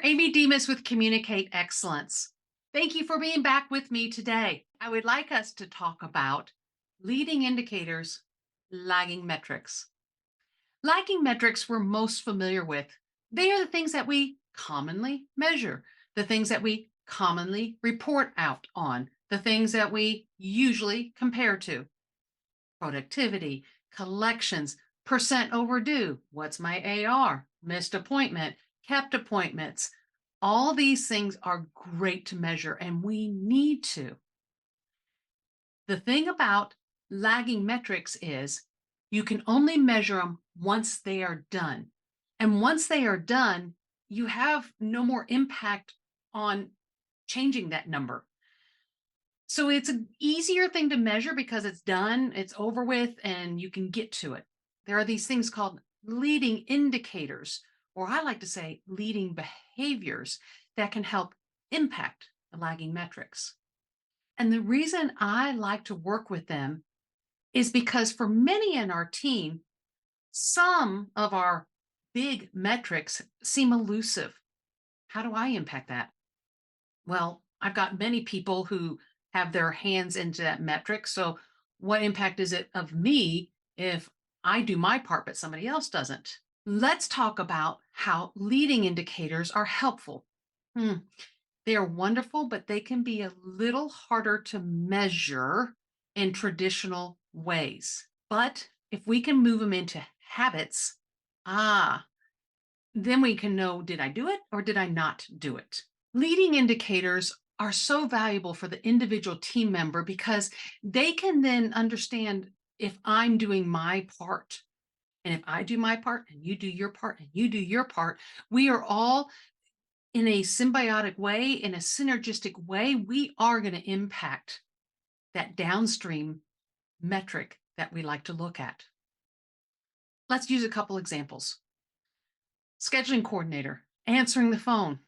Amy Demas with Communicate Excellence. Thank you for being back with me today. I would like us to talk about leading indicators, lagging metrics. Lagging metrics we're most familiar with. They are the things that we commonly measure, the things that we commonly report out on, the things that we usually compare to. Productivity, collections, percent overdue, what's my AR, missed appointment, kept appointments. All these things are great to measure, and we need to. The thing about lagging metrics is you can only measure them once they are done. And once they are done, you have no more impact on changing that number. So it's an easier thing to measure because it's done, it's over with, and you can get to it. There are these things called leading indicators, or I like to say leading behaviors that can help impact the lagging metrics. And the reason I like to work with them is because for many in our team, some of our big metrics seem elusive. How do I impact that? Well, I've got many people who have their hands into that metric. So, what impact is it of me if I do my part, but somebody else doesn't? Let's talk about how leading indicators are helpful. Hmm, They are wonderful, but they can be a little harder to measure in traditional ways. But if we can move them into habits, ah, then we can know, did I do it or did I not do it? Leading indicators are so valuable for the individual team member because they can then understand if I'm doing my part. And if I do my part and you do your part and you do your part, we are all in a symbiotic way, in a synergistic way, we are going to impact that downstream metric that we like to look at. Let's use a couple examples. Scheduling coordinator, answering the phone.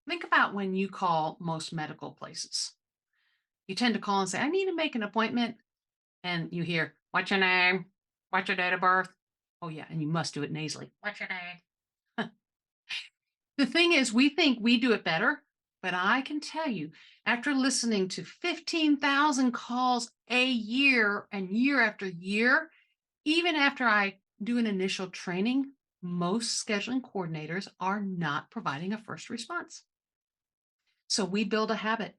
Think about when you call most medical places. You tend to call and say, I need to make an appointment. And you hear, what's your name? What's your date of birth? Oh, yeah. And you must do it nasally. What's your name? The thing is, we think we do it better, but I can tell you, after listening to 15,000 calls a year and year after year, even after I do an initial training, most scheduling coordinators are not providing a first response. So we build a habit.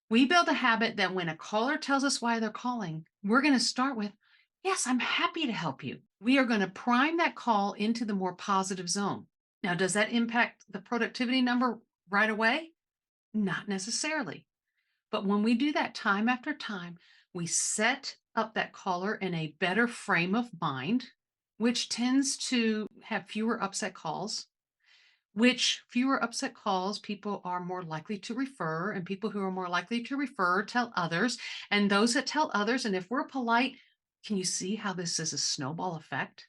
We build a habit that when a caller tells us why they're calling, we're going to start with, yes, I'm happy to help you. We are going to prime that call into the more positive zone. Now, does that impact the productivity number right away? Not necessarily. But when we do that time after time, we set up that caller in a better frame of mind, which tends to have fewer upset calls, which fewer upset calls, people are more likely to refer, and people who are more likely to refer tell others, and those that tell others. And if we're polite, can you see how this is a snowball effect?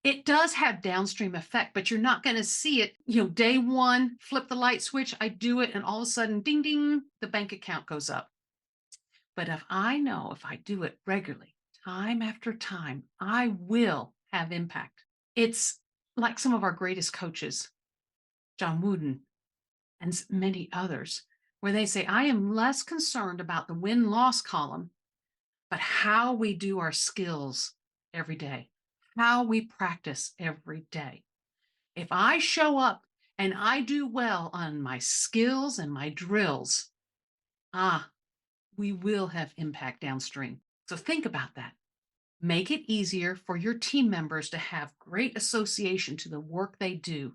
It does have downstream effect, but you're not going to see it, day one, flip the light switch, I do it, and all of a sudden, ding, ding, the bank account goes up. But if I know if I do it regularly, time after time, I will have impact. It's like some of our greatest coaches, John Wooden and many others, where they say, I am less concerned about the win loss column, but how we do our skills every day, how we practice every day. If I show up and I do well on my skills and my drills, we will have impact downstream. So think about that. Make it easier for your team members to have great association to the work they do.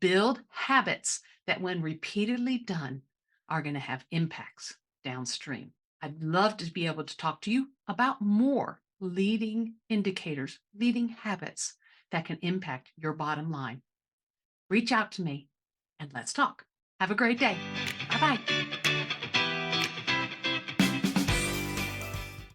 Build habits that, when repeatedly done, are going to have impacts downstream. I'd love to be able to talk to you about more leading indicators, leading habits that can impact your bottom line. Reach out to me and let's talk. Have a great day. Bye bye.